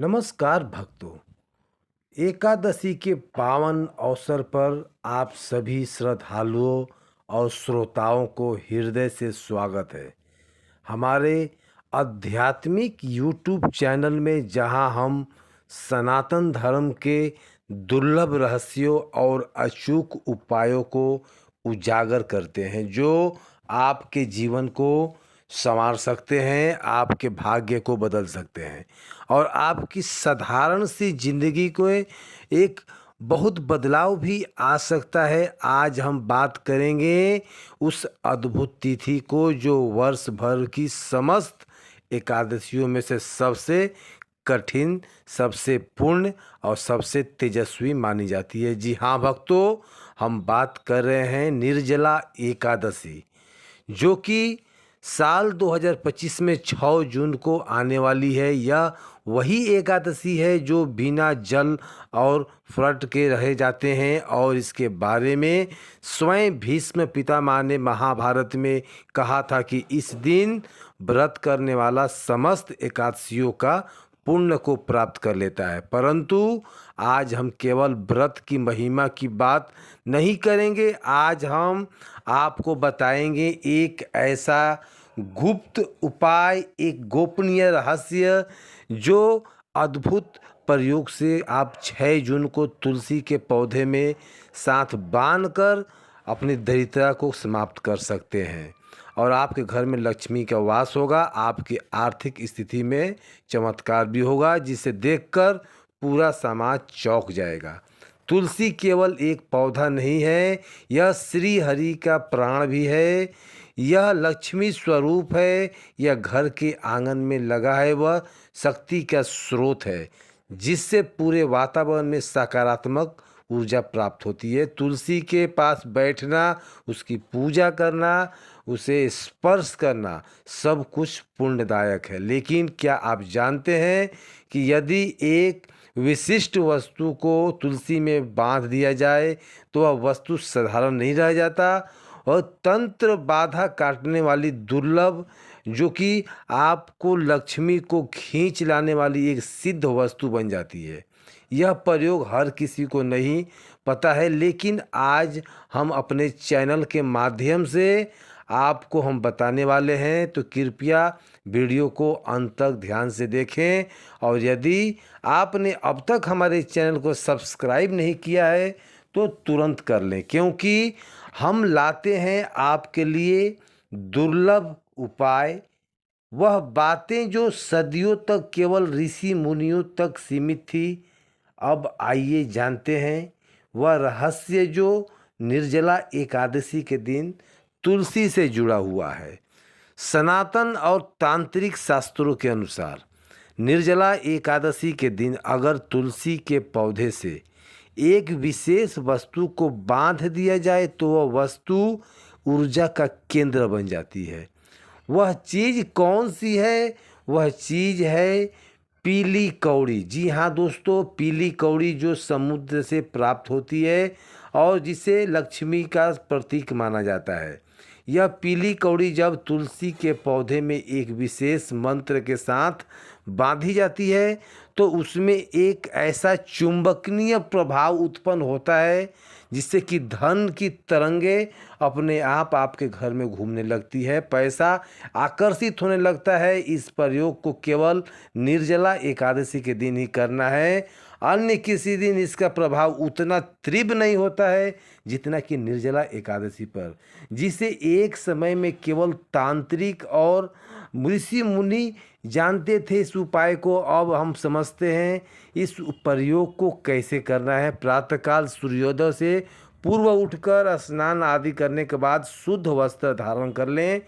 नमस्कार भक्तों। एकादशी के पावन अवसर पर आप सभी श्रद्धालुओं और श्रोताओं को हृदय से स्वागत है हमारे आध्यात्मिक यूट्यूब चैनल में, जहां हम सनातन धर्म के दुर्लभ रहस्यों और अचूक उपायों को उजागर करते हैं, जो आपके जीवन को संवार सकते हैं, आपके भाग्य को बदल सकते हैं और आपकी साधारण सी जिंदगी को एक बहुत बदलाव भी आ सकता है। आज हम बात करेंगे उस अद्भुत तिथि को जो वर्ष भर की समस्त एकादशियों में से सबसे कठिन, सबसे पुण्य और सबसे तेजस्वी मानी जाती है। जी हाँ भक्तों, हम बात कर रहे हैं निर्जला एकादशी, जो कि साल 2025 में 6 जून को आने वाली है। यह वही एकादशी है जो बिना जल और व्रत के रहे जाते हैं, और इसके बारे में स्वयं भीष्म पितामह ने महाभारत में कहा था कि इस दिन व्रत करने वाला समस्त एकादशियों का पुण्य को प्राप्त कर लेता है। परंतु आज हम केवल व्रत की महिमा की बात नहीं करेंगे। आज हम आपको बताएंगे एक ऐसा गुप्त उपाय, एक गोपनीय रहस्य, जो अद्भुत प्रयोग से आप 6 जून को तुलसी के पौधे में साथ बांधकर अपनी दरिद्रता को समाप्त कर सकते हैं और आपके घर में लक्ष्मी का वास होगा। आपकी आर्थिक स्थिति में चमत्कार भी होगा, जिसे देखकर पूरा समाज चौंक जाएगा। तुलसी केवल एक पौधा नहीं है, यह श्री हरि का प्राण भी है। यह लक्ष्मी स्वरूप है। यह घर के आंगन में लगा है, वह शक्ति का स्रोत है, जिससे पूरे वातावरण में सकारात्मक ऊर्जा प्राप्त होती है। तुलसी के पास बैठना, उसकी पूजा करना, उसे स्पर्श करना, सब कुछ पुण्यदायक है। लेकिन क्या आप जानते हैं कि यदि एक विशिष्ट वस्तु को तुलसी में बांध दिया जाए तो वह वस्तु साधारण नहीं रह जाता और तंत्र बाधा काटने वाली दुर्लभ, जो कि आपको लक्ष्मी को खींच लाने वाली एक सिद्ध वस्तु बन जाती है। यह प्रयोग हर किसी को नहीं पता है, लेकिन आज हम अपने चैनल के माध्यम से आपको हम बताने वाले हैं। तो कृपया वीडियो को अंत तक ध्यान से देखें, और यदि आपने अब तक हमारे चैनल को सब्सक्राइब नहीं किया है तो तुरंत कर लें, क्योंकि हम लाते हैं आपके लिए दुर्लभ उपाय, वह बातें जो सदियों तक केवल ऋषि मुनियों तक सीमित थी। अब आइए जानते हैं वह रहस्य जो निर्जला एकादशी के दिन तुलसी से जुड़ा हुआ है। सनातन और तांत्रिक शास्त्रों के अनुसार निर्जला एकादशी के दिन अगर तुलसी के पौधे से एक विशेष वस्तु को बांध दिया जाए तो वह वस्तु ऊर्जा का केंद्र बन जाती है। वह चीज़ कौन सी है? वह चीज़ है पीली कौड़ी। जी हाँ दोस्तों, पीली कौड़ी जो समुद्र से प्राप्त होती है और जिसे लक्ष्मी का प्रतीक माना जाता है। यह पीली कौड़ी जब तुलसी के पौधे में एक विशेष मंत्र के साथ बांधी जाती है तो उसमें एक ऐसा चुंबकीय प्रभाव उत्पन्न होता है, जिससे कि धन की तरंगे अपने आप आपके घर में घूमने लगती है, पैसा आकर्षित होने लगता है। इस प्रयोग को केवल निर्जला एकादशी के दिन ही करना है, अन्य किसी दिन इसका प्रभाव उतना तीव्र नहीं होता है जितना कि निर्जला एकादशी पर, जिसे एक समय में केवल तांत्रिक और ऋषि मुनि जानते थे इस उपाय को। अब हम समझते हैं इस प्रयोग को कैसे करना है। प्रातःकाल सूर्योदय से पूर्व उठकर स्नान आदि करने के बाद शुद्ध वस्त्र धारण कर लें,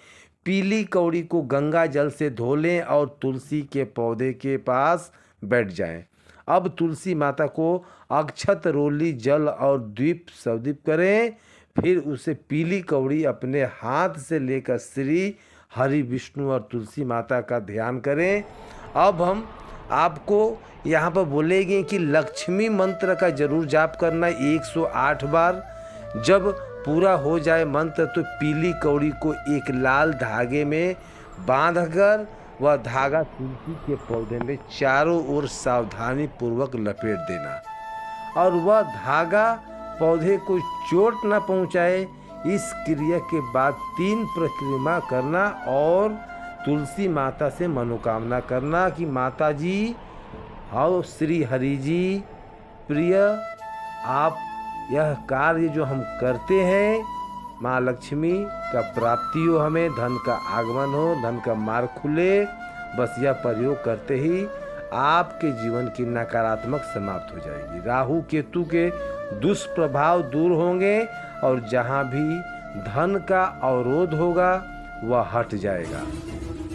पीली कौड़ी को गंगा जल से धो लें और तुलसी के पौधे के पास बैठ जाएं। अब तुलसी माता को अक्षत, रोली, जल और दीप सदीप करें। फिर उसे पीली कौड़ी अपने हाथ से लेकर श्री हरि, विष्णु और तुलसी माता का ध्यान करें। अब हम आपको यहाँ पर बोलेंगे कि लक्ष्मी मंत्र का जरूर जाप करना 108 बार। जब पूरा हो जाए मंत्र तो पीली कौड़ी को एक लाल धागे में बांधकर वह धागा तुलसी के पौधे में चारों ओर सावधानी पूर्वक लपेट देना और वह धागा पौधे को चोट न पहुंचाए। इस क्रिया के बाद 3 परिक्रमा करना और तुलसी माता से मनोकामना करना कि माता जी, आओ श्री हरि जी, प्रिय, आप यह कार्य जो हम करते हैं, माँ लक्ष्मी का प्राप्ति हो, हमें धन का आगमन हो, धन का मार्ग खुले। बस यह प्रयोग करते ही आपके जीवन की नकारात्मक समाप्त हो जाएगी। राहु केतु के दुष्प्रभाव दूर होंगे और जहाँ भी धन का अवरोध होगा वह हट जाएगा।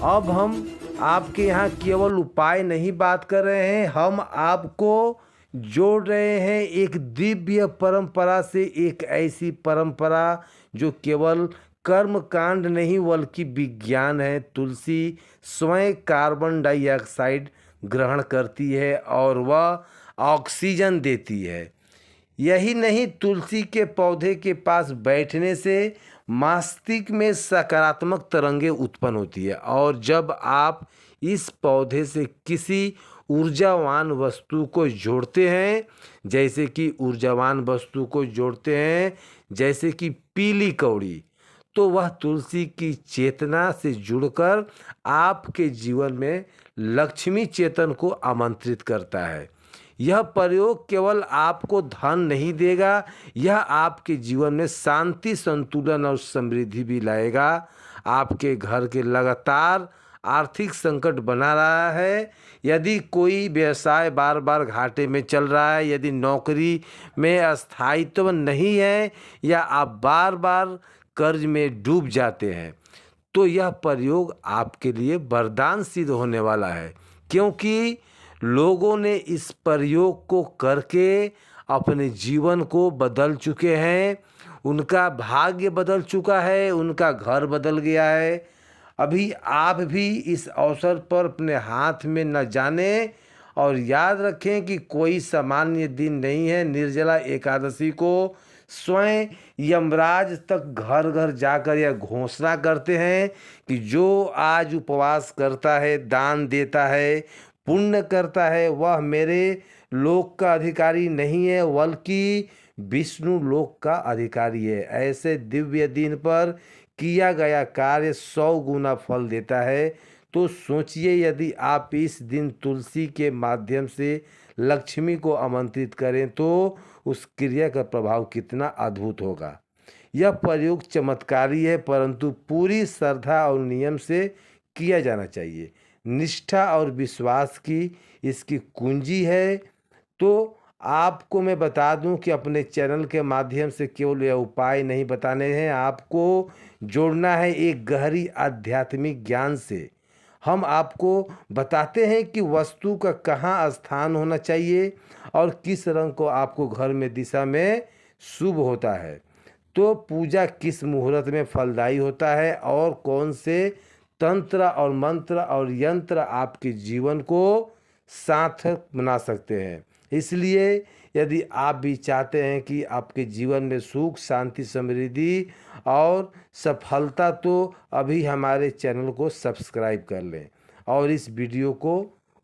अब हम आपके यहाँ केवल उपाय नहीं बात कर रहे हैं, हम आपको जोड़ रहे हैं एक दिव्य परंपरा से, एक ऐसी परंपरा जो केवल कर्म कांड नहीं बल्कि विज्ञान है। तुलसी स्वयं कार्बन डाइऑक्साइड ग्रहण करती है और वह ऑक्सीजन देती है। यही नहीं, तुलसी के पौधे के पास बैठने से मस्तिष्क में सकारात्मक तरंगें उत्पन्न होती है और जब आप इस पौधे से किसी ऊर्जावान वस्तु को जोड़ते हैं, जैसे कि ऊर्जावान वस्तु को जोड़ते हैं जैसे कि पीली कौड़ी, तो वह तुलसी की चेतना से जुड़कर आपके जीवन में लक्ष्मी चेतन को आमंत्रित करता है। यह प्रयोग केवल आपको धन नहीं देगा, यह आपके जीवन में शांति, संतुलन और समृद्धि भी लाएगा। आपके घर के लगातार आर्थिक संकट बना रहा है, यदि कोई व्यवसाय बार बार घाटे में चल रहा है, यदि नौकरी में स्थायित्व नहीं है या आप बार बार कर्ज में डूब जाते हैं, तो यह प्रयोग आपके लिए वरदान सिद्ध होने वाला है, क्योंकि लोगों ने इस प्रयोग को करके अपने जीवन को बदल चुके हैं। उनका भाग्य बदल चुका है, उनका घर बदल गया है। अभी आप भी इस अवसर पर अपने हाथ में न जाने और याद रखें कि कोई सामान्य दिन नहीं है। निर्जला एकादशी को स्वयं यमराज तक घर घर जाकर यह घोषणा करते हैं कि जो आज उपवास करता है, दान देता है, पुण्य करता है, वह मेरे लोक का अधिकारी नहीं है बल्कि विष्णु लोक का अधिकारी है। ऐसे दिव्य दिन पर किया गया कार्य 100 गुना फल देता है। तो सोचिए, यदि आप इस दिन तुलसी के माध्यम से लक्ष्मी को आमंत्रित करें तो उस क्रिया का प्रभाव कितना अद्भुत होगा। यह प्रयोग चमत्कारी है, परंतु पूरी श्रद्धा और नियम से किया जाना चाहिए। निष्ठा और विश्वास की इसकी कुंजी है। तो आपको मैं बता दूं कि अपने चैनल के माध्यम से केवल यह उपाय नहीं बताने हैं, आपको जोड़ना है एक गहरी आध्यात्मिक ज्ञान से। हम आपको बताते हैं कि वस्तु का कहाँ स्थान होना चाहिए और किस रंग को आपको घर में दिशा में शुभ होता है, तो पूजा किस मुहूर्त में फलदायी होता है और कौन से तंत्र और मंत्र और यंत्र आपके जीवन को सार्थक बना सकते हैं। इसलिए यदि आप भी चाहते हैं कि आपके जीवन में सुख, शांति, समृद्धि और सफलता, तो अभी हमारे चैनल को सब्सक्राइब कर लें और इस वीडियो को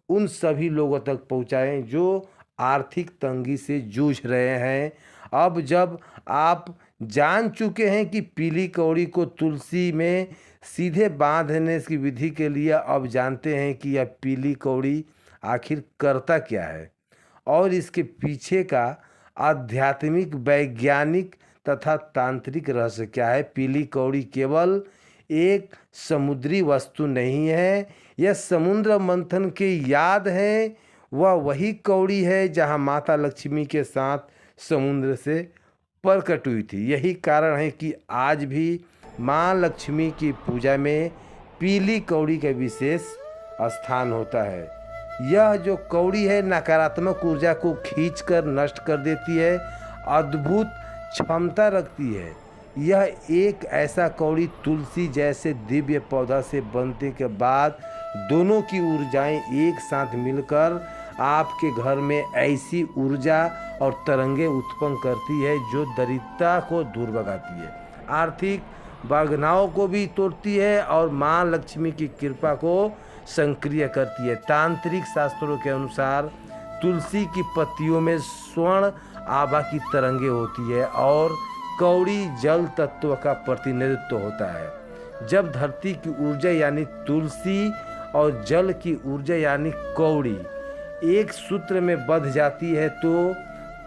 उन सभी लोगों तक पहुंचाएं जो आर्थिक तंगी से जूझ रहे हैं। अब जब आप जान चुके हैं कि पीली कौड़ी को तुलसी में सीधे बांधने की विधि के लिए, अब जानते हैं कि यह पीली कौड़ी आखिर करता क्या है और इसके पीछे का आध्यात्मिक, वैज्ञानिक तथा तांत्रिक रहस्य क्या है। पीली कौड़ी केवल एक समुद्री वस्तु नहीं है, यह समुद्र मंथन की याद है। वह वही कौड़ी है जहाँ माता लक्ष्मी के साथ समुद्र से प्रकट हुई थी। यही कारण है कि आज भी माँ लक्ष्मी की पूजा में पीली कौड़ी का विशेष स्थान होता है। यह जो कौड़ी है नकारात्मक ऊर्जा को खींचकर नष्ट कर देती है, अद्भुत क्षमता रखती है। यह एक ऐसा कौड़ी तुलसी जैसे दिव्य पौधा से बनने के बाद दोनों की ऊर्जाएं एक साथ मिलकर आपके घर में ऐसी ऊर्जा और तरंगे उत्पन्न करती है जो दरिद्रता को दूर भगाती है, आर्थिक बागनाओं को भी तोड़ती है और माँ लक्ष्मी की कृपा को संक्रिय करती है। तांत्रिक शास्त्रों के अनुसार तुलसी की पत्तियों में स्वर्ण आभा की तरंगे होती है और कौड़ी जल तत्व का प्रतिनिधित्व होता है। जब धरती की ऊर्जा यानी तुलसी और जल की ऊर्जा यानी कौड़ी एक सूत्र में बंध जाती है तो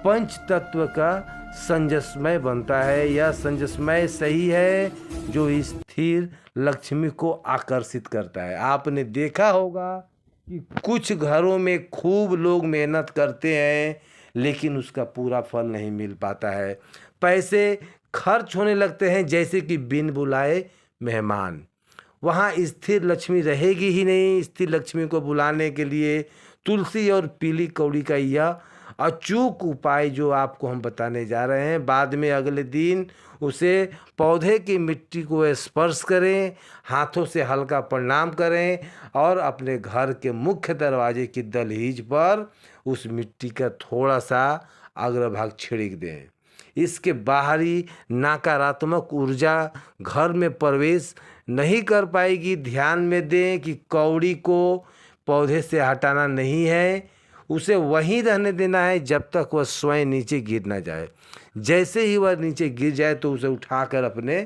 पंच तत्व का संजस्मय बनता है। यह संजस्मय सही है जो स्थिर लक्ष्मी को आकर्षित करता है। आपने देखा होगा कि कुछ घरों में खूब लोग मेहनत करते हैं लेकिन उसका पूरा फल नहीं मिल पाता है। पैसे खर्च होने लगते हैं जैसे कि बिन बुलाए मेहमान। वहाँ स्थिर लक्ष्मी रहेगी ही नहीं। स्थिर लक्ष्मी को बुलाने के लिए तुलसी और पीली कौड़ी का यह अचूक उपाय जो आपको हम बताने जा रहे हैं। बाद में अगले दिन उसे पौधे की मिट्टी को स्पर्श करें, हाथों से हल्का प्रणाम करें और अपने घर के मुख्य दरवाजे की दहलीज पर उस मिट्टी का थोड़ा सा अग्रभाग छिड़क दें। इसके बाहरी नकारात्मक ऊर्जा घर में प्रवेश नहीं कर पाएगी। ध्यान में दें कि कौड़ी को पौधे से हटाना नहीं है, उसे वहीं रहने देना है जब तक वह स्वयं नीचे गिर ना जाए। जैसे ही वह नीचे गिर जाए तो उसे उठाकर अपने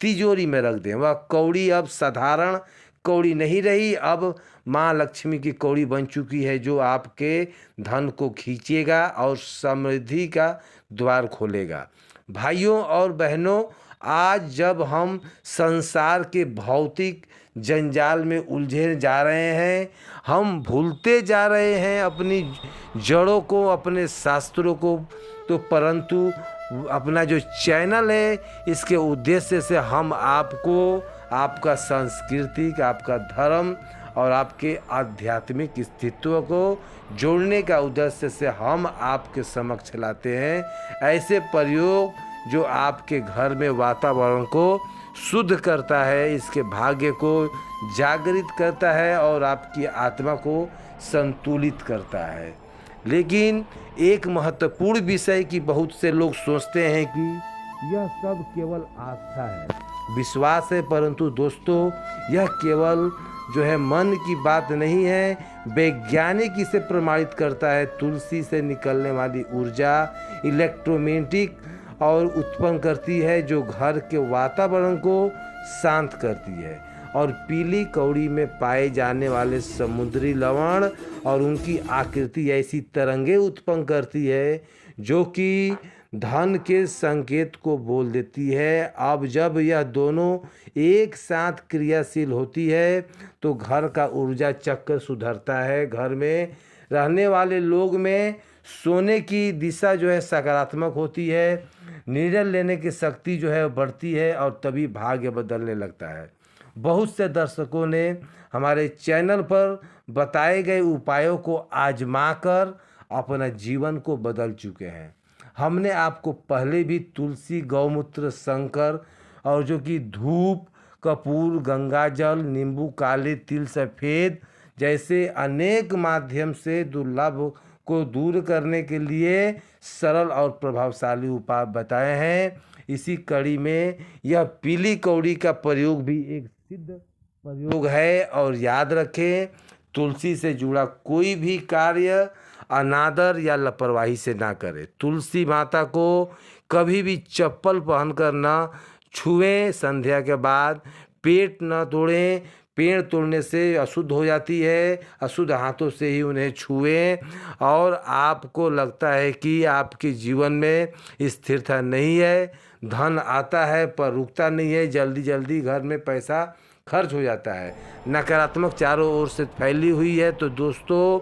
तिजोरी में रख दें। वह कौड़ी अब साधारण कौड़ी नहीं रही, अब माँ लक्ष्मी की कौड़ी बन चुकी है जो आपके धन को खींचेगा और समृद्धि का द्वार खोलेगा। भाइयों और बहनों, आज जब हम संसार के भौतिक जंजाल में उलझे जा रहे हैं, हम भूलते जा रहे हैं अपनी जड़ों को, अपने शास्त्रों को, तो परंतु अपना जो चैनल है इसके उद्देश्य से हम आपको आपका सांस्कृतिक, आपका धर्म और आपके आध्यात्मिक अस्तित्व को जोड़ने का उद्देश्य से हम आपके समक्ष लाते हैं ऐसे प्रयोग जो आपके घर में वातावरण को शुद्ध करता है, इसके भाग्य को जागृत करता है और आपकी आत्मा को संतुलित करता है। लेकिन एक महत्वपूर्ण विषय कि बहुत से लोग सोचते हैं कि यह सब केवल आस्था है, विश्वास है, परंतु दोस्तों यह केवल जो है मन की बात नहीं है। वैज्ञानिक इसे प्रमाणित करता है। तुलसी से निकलने वाली ऊर्जा इलेक्ट्रोमैग्नेटिक और उत्पन्न करती है जो घर के वातावरण को शांत करती है, और पीली कौड़ी में पाए जाने वाले समुद्री लवण और उनकी आकृति ऐसी तरंगे उत्पन्न करती है जो कि धन के संकेत को बोल देती है। अब जब यह दोनों एक साथ क्रियाशील होती है तो घर का ऊर्जा चक्र सुधरता है। घर में रहने वाले लोग में सोने की दिशा जो है सकारात्मक होती है, निर्णय लेने की शक्ति जो है बढ़ती है और तभी भाग्य बदलने लगता है। बहुत से दर्शकों ने हमारे चैनल पर बताए गए उपायों को आजमा कर अपना जीवन को बदल चुके हैं। हमने आपको पहले भी तुलसी, गौमूत्र, शंकर और जो कि धूप, कपूर, गंगाजल, नींबू, काले तिल, सफ़ेद जैसे अनेक माध्यम से दुर्लभ को दूर करने के लिए सरल और प्रभावशाली उपाय बताए हैं। इसी कड़ी में यह पीली कौड़ी का प्रयोग भी एक सिद्ध प्रयोग है। और याद रखें, तुलसी से जुड़ा कोई भी कार्य अनादर या लापरवाही से ना करें। तुलसी माता को कभी भी चप्पल पहनकर न छुएं। संध्या के बाद पेट न तोड़ें। पेड़ तोड़ने से अशुद्ध हो जाती है, अशुद्ध हाथों से ही उन्हें छुएं। और आपको लगता है कि आपके जीवन में स्थिरता नहीं है, धन आता है पर रुकता नहीं है, जल्दी जल्दी घर में पैसा खर्च हो जाता है, नकारात्मक चारों ओर से फैली हुई है, तो दोस्तों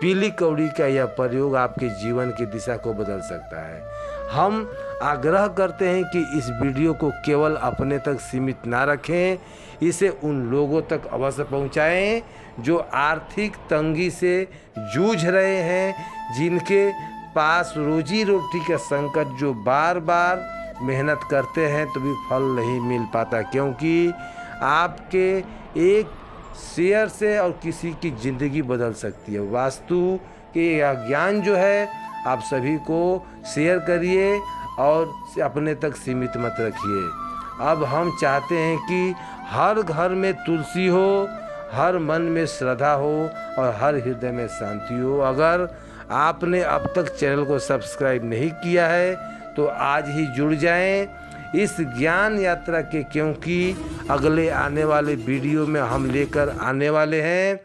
पीली कौड़ी का यह प्रयोग आपके जीवन की दिशा को बदल सकता है। हम आग्रह करते हैं कि इस वीडियो को केवल अपने तक सीमित ना रखें, इसे उन लोगों तक अवश्य पहुंचाएं जो आर्थिक तंगी से जूझ रहे हैं, जिनके पास रोजी रोटी का संकट, जो बार बार मेहनत करते हैं तो भी फल नहीं मिल पाता, क्योंकि आपके एक शेयर से और किसी की ज़िंदगी बदल सकती है। वास्तु के यह ज्ञान जो है आप सभी को शेयर करिए और अपने तक सीमित मत रखिए। अब हम चाहते हैं कि हर घर में तुलसी हो, हर मन में श्रद्धा हो और हर हृदय में शांति हो। अगर आपने अब तक चैनल को सब्सक्राइब नहीं किया है तो आज ही जुड़ जाएं इस ज्ञान यात्रा के, क्योंकि अगले आने वाले वीडियो में हम लेकर आने वाले हैं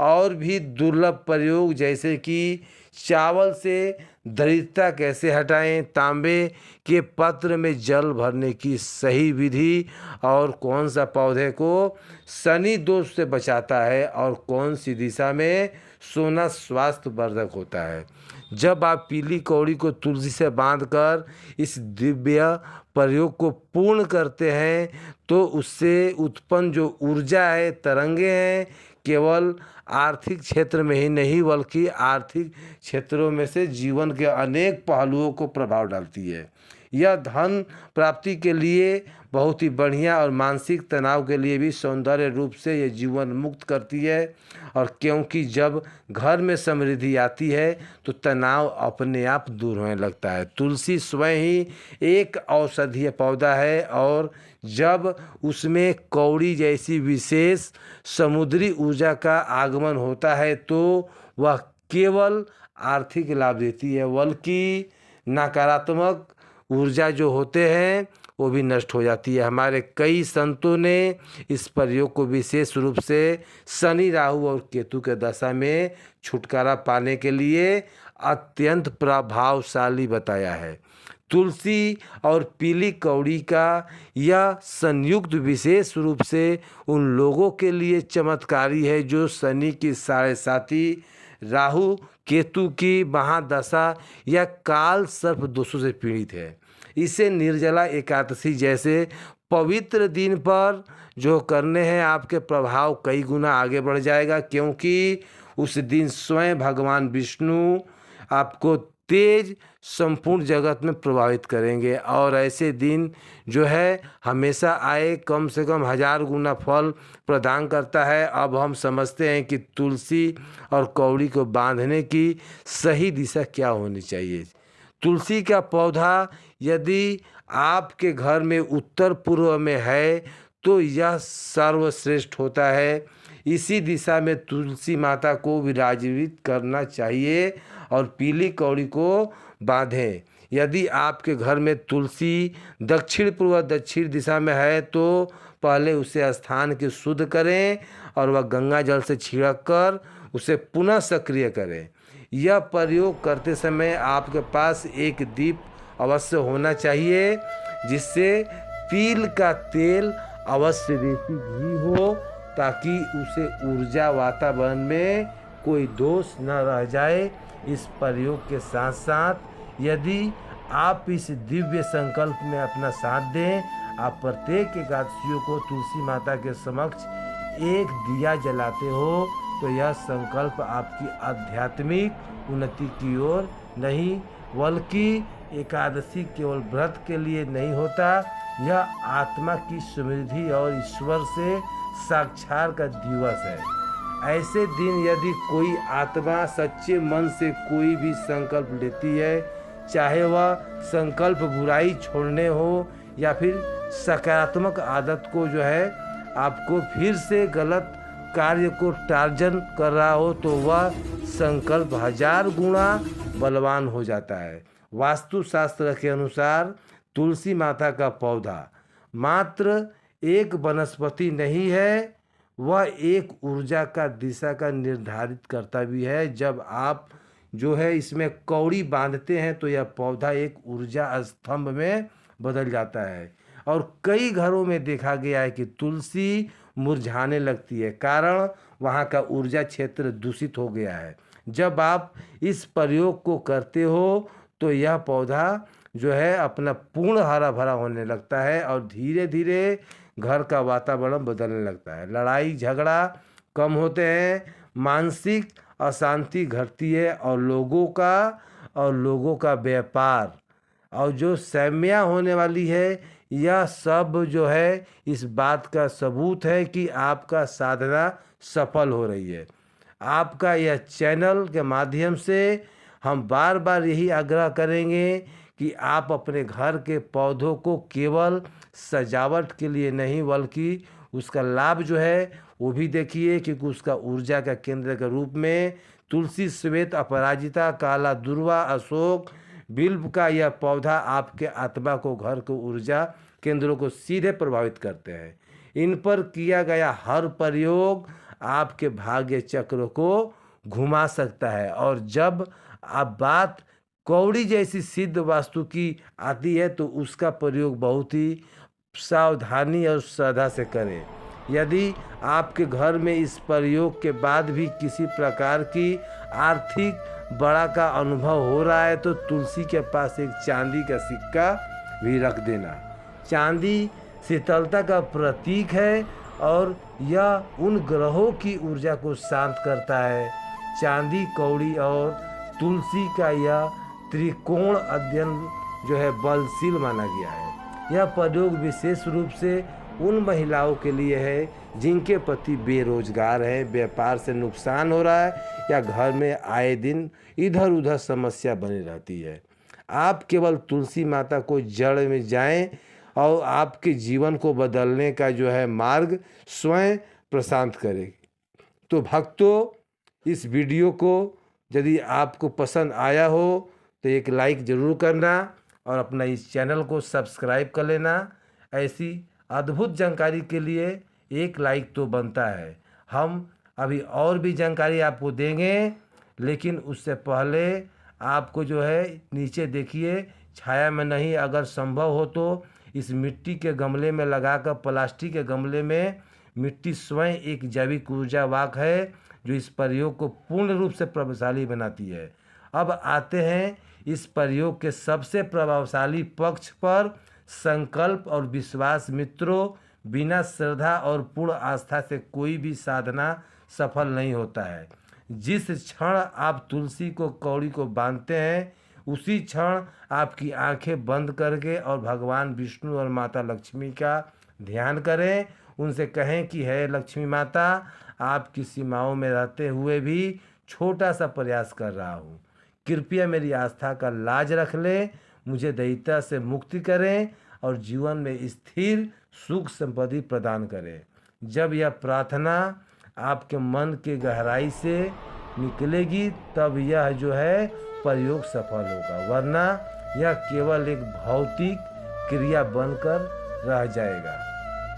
और भी दुर्लभ प्रयोग, जैसे कि चावल से दरिद्रता कैसे हटाएं, तांबे के पत्र में जल भरने की सही विधि, और कौन सा पौधे को शनि दोष से बचाता है और कौन सी दिशा में सोना स्वास्थ्यवर्धक होता है। जब आप पीली कौड़ी को तुलसी से बांधकर इस दिव्य प्रयोग को पूर्ण करते हैं तो उससे उत्पन्न जो ऊर्जा है, तरंगे हैं, केवल आर्थिक क्षेत्र में ही नहीं बल्कि आर्थिक क्षेत्रों में से जीवन के अनेक पहलुओं को प्रभाव डालती है। यह धन प्राप्ति के लिए बहुत ही बढ़िया और मानसिक तनाव के लिए भी सौंदर्य रूप से यह जीवन मुक्त करती है। और क्योंकि जब घर में समृद्धि आती है तो तनाव अपने आप दूर होने लगता है। तुलसी स्वयं ही एक औषधीय पौधा है और जब उसमें कौड़ी जैसी विशेष समुद्री ऊर्जा का आगमन होता है तो वह केवल आर्थिक लाभ देती है, बल्कि नकारात्मक ऊर्जा जो होते हैं वो भी नष्ट हो जाती है। हमारे कई संतों ने इस प्रयोग को विशेष रूप से शनि, राहु और केतु के दशा में छुटकारा पाने के लिए अत्यंत प्रभावशाली बताया है। तुलसी और पीली कौड़ी का यह संयुक्त विशेष रूप से उन लोगों के लिए चमत्कारी है जो शनि की 7.5, राहु केतु की महादशा या काल सर्प दोषों से पीड़ित है। इसे निर्जला एकादशी जैसे पवित्र दिन पर जो करने हैं आपके प्रभाव कई गुना आगे बढ़ जाएगा, क्योंकि उस दिन स्वयं भगवान विष्णु आपको तेज संपूर्ण जगत में प्रभावित करेंगे। और ऐसे दिन जो है हमेशा आए कम से कम 1000 गुना फल प्रदान करता है। अब हम समझते हैं कि तुलसी और कौड़ी को बांधने की सही दिशा क्या होनी चाहिए। तुलसी का पौधा यदि आपके घर में उत्तर पूर्व में है तो यह सर्वश्रेष्ठ होता है। इसी दिशा में तुलसी माता को विराजित करना चाहिए और पीली कौड़ी को बांधें। यदि आपके घर में तुलसी दक्षिण पूर्व दक्षिण दिशा में है तो पहले उसे स्थान के शुद्ध करें और वह गंगा जल से छिड़क कर उसे पुनः सक्रिय करें। यह प्रयोग करते समय आपके पास एक दीप अवश्य होना चाहिए जिससे तिल का तेल अवश्य देसी घी हो, ताकि उसे ऊर्जा वातावरण में कोई दोष न रह जाए। इस प्रयोग के साथ साथ यदि आप इस दिव्य संकल्प में अपना साथ दें, आप प्रत्येक एकादशियों को तुलसी माता के समक्ष एक दिया जलाते हो तो यह संकल्प आपकी आध्यात्मिक उन्नति की ओर नहीं बल्कि एकादशी केवल व्रत के लिए नहीं होता, यह आत्मा की समृद्धि और ईश्वर से साक्षात का दिवस है। ऐसे दिन यदि कोई आत्मा सच्चे मन से कोई भी संकल्प लेती है, चाहे वह संकल्प बुराई छोड़ने हो या फिर सकारात्मक आदत को जो है आपको फिर से गलत कार्य को टार्जन कर रहा हो, तो वह संकल्प 1000 गुना बलवान हो जाता है। वास्तुशास्त्र के अनुसार तुलसी माता का पौधा मात्र एक वनस्पति नहीं है, वह एक ऊर्जा का दिशा का निर्धारित करता भी है। जब आप जो है इसमें कौड़ी बांधते हैं तो यह पौधा एक ऊर्जा स्तंभ में बदल जाता है। और कई घरों में देखा गया है कि तुलसी मुरझाने लगती है, कारण वहाँ का ऊर्जा क्षेत्र दूषित हो गया है। जब आप इस प्रयोग को करते हो तो यह पौधा जो है अपना पूर्ण हरा भरा होने लगता है और धीरे धीरे घर का वातावरण बदलने लगता है। लड़ाई झगड़ा कम होते हैं, मानसिक अशांति घटती है और लोगों का व्यापार और जो सैम्या होने वाली है, यह सब जो है इस बात का सबूत है कि आपका साधना सफल हो रही है। आपका यह चैनल के माध्यम से हम बार बार यही आग्रह करेंगे कि आप अपने घर के पौधों को केवल सजावट के लिए नहीं बल्कि उसका लाभ जो है वो भी देखिए, क्योंकि उसका ऊर्जा का केंद्र के रूप में तुलसी, श्वेत, अपराजिता, काला दुर्वा, अशोक, बिल्व का यह पौधा आपके आत्मा को, घर को, ऊर्जा केंद्रों को सीधे प्रभावित करते हैं। इन पर किया गया हर प्रयोग आपके भाग्य चक्र को घुमा सकता है। और जब आप बात कौड़ी जैसी सिद्ध वास्तु की आती है तो उसका प्रयोग बहुत ही सावधानी और श्रद्धा से करें। यदि आपके घर में इस प्रयोग के बाद भी किसी प्रकार की आर्थिक बड़ा का अनुभव हो रहा है तो तुलसी के पास एक चांदी का सिक्का भी रख देना। चांदी शीतलता का प्रतीक है और यह उन ग्रहों की ऊर्जा को शांत करता है। चांदी, कौड़ी और तुलसी का यह त्रिकोण अध्ययन जो है बलशील माना गया है। यह प्रयोग विशेष रूप से उन महिलाओं के लिए है जिनके पति बेरोजगार है, व्यापार से नुकसान हो रहा है या घर में आए दिन इधर उधर समस्या बनी रहती है। आप केवल तुलसी माता को जड़ में जाएं और आपके जीवन को बदलने का जो है मार्ग स्वयं प्रशांत करें। तो भक्तों, इस वीडियो को यदि आपको पसंद आया हो तो एक लाइक ज़रूर करना और अपना इस चैनल को सब्सक्राइब कर लेना। ऐसी अद्भुत जानकारी के लिए एक लाइक तो बनता है। हम अभी और भी जानकारी आपको देंगे, लेकिन उससे पहले आपको जो है नीचे देखिए, छाया में नहीं, अगर संभव हो तो इस मिट्टी के गमले में लगाकर, प्लास्टिक के गमले में, मिट्टी स्वयं एक जैविक ऊर्जा वाहक है जो इस प्रयोग को पूर्ण रूप से प्रभावशाली बनाती है। अब आते हैं इस प्रयोग के सबसे प्रभावशाली पक्ष पर। संकल्प और विश्वास मित्रों, बिना श्रद्धा और पूर्ण आस्था से कोई भी साधना सफल नहीं होता है। जिस क्षण आप तुलसी को, कौड़ी को बांधते हैं, उसी क्षण आपकी आंखें बंद करके और भगवान विष्णु और माता लक्ष्मी का ध्यान करें। उनसे कहें कि हे लक्ष्मी माता, आपकी सीमाओं में रहते हुए भी छोटा सा प्रयास कर रहा हूँ, कृपया मेरी आस्था का लाज रख ले, मुझे दैत्यता से मुक्ति करें और जीवन में स्थिर सुख संपत्ति प्रदान करें। जब यह प्रार्थना आपके मन के गहराई से निकलेगी तब यह जो है प्रयोग सफल होगा, वरना यह केवल एक भौतिक क्रिया बनकर रह जाएगा।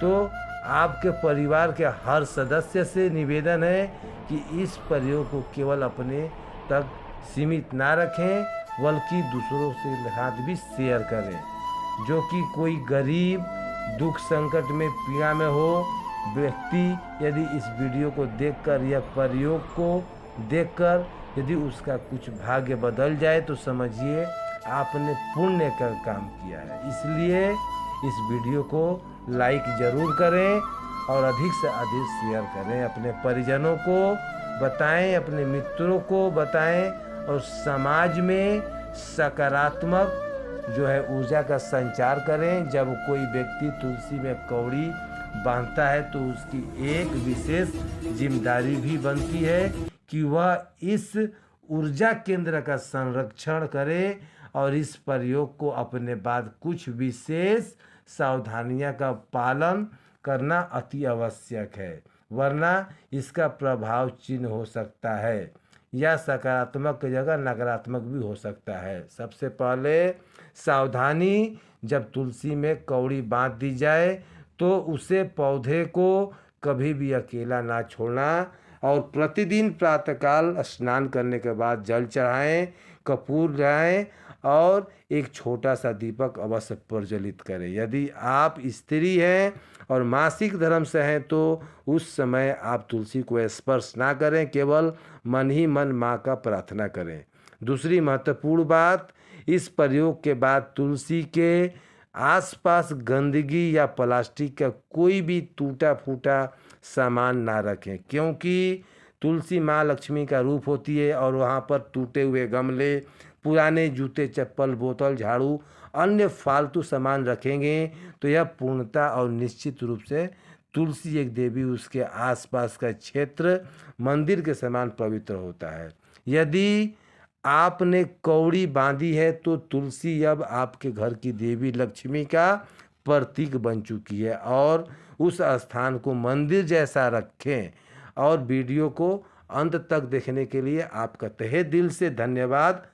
तो आपके परिवार के हर सदस्य से निवेदन है कि इस प्रयोग को केवल अपने तक सीमित ना रखें, बल्कि दूसरों से साथ भी शेयर करें। जो कि कोई गरीब, दुख संकट में, पीड़ा में हो व्यक्ति यदि इस वीडियो को देखकर, यह प्रयोग को देखकर यदि उसका कुछ भाग्य बदल जाए तो समझिए आपने पुण्य का काम किया है। इसलिए इस वीडियो को लाइक ज़रूर करें और अधिक से अधिक शेयर करें, अपने परिजनों को बताएं, अपने मित्रों को बताएं और समाज में सकारात्मक जो है ऊर्जा का संचार करें। जब कोई व्यक्ति तुलसी में कौड़ी बांधता है तो उसकी एक विशेष जिम्मेदारी भी बनती है कि वह इस ऊर्जा केंद्र का संरक्षण करे और इस प्रयोग को अपने बाद कुछ विशेष सावधानियां का पालन करना अति आवश्यक है, वरना इसका प्रभाव चिन्ह हो सकता है या सकारात्मक की जगह नकारात्मक भी हो सकता है। सबसे पहले सावधानी, जब तुलसी में कौड़ी बांध दी जाए तो उसे पौधे को कभी भी अकेला ना छोड़ना और प्रतिदिन प्रातःकाल स्नान करने के बाद जल चढ़ाएं, कपूर लगाएं और एक छोटा सा दीपक अवश्य प्रज्वलित करें। यदि आप स्त्री हैं और मासिक धर्म से हैं तो उस समय आप तुलसी को स्पर्श ना करें, केवल मन ही मन माँ का प्रार्थना करें। दूसरी महत्वपूर्ण बात, इस प्रयोग के बाद तुलसी के आसपास गंदगी या प्लास्टिक का कोई भी टूटा फूटा सामान ना रखें, क्योंकि तुलसी माँ लक्ष्मी का रूप होती है और वहाँ पर टूटे हुए गमले, पुराने जूते, चप्पल, बोतल, झाड़ू, अन्य फालतू सामान रखेंगे तो यह पूर्णता और निश्चित रूप से तुलसी एक देवी, उसके आसपास का क्षेत्र मंदिर के समान पवित्र होता है। यदि आपने कौड़ी बांधी है तो तुलसी अब आपके घर की देवी लक्ष्मी का प्रतीक बन चुकी है। और उस स्थान को मंदिर जैसा रखें। और वीडियो को अंत तक देखने के लिए आपका तहे दिल से धन्यवाद।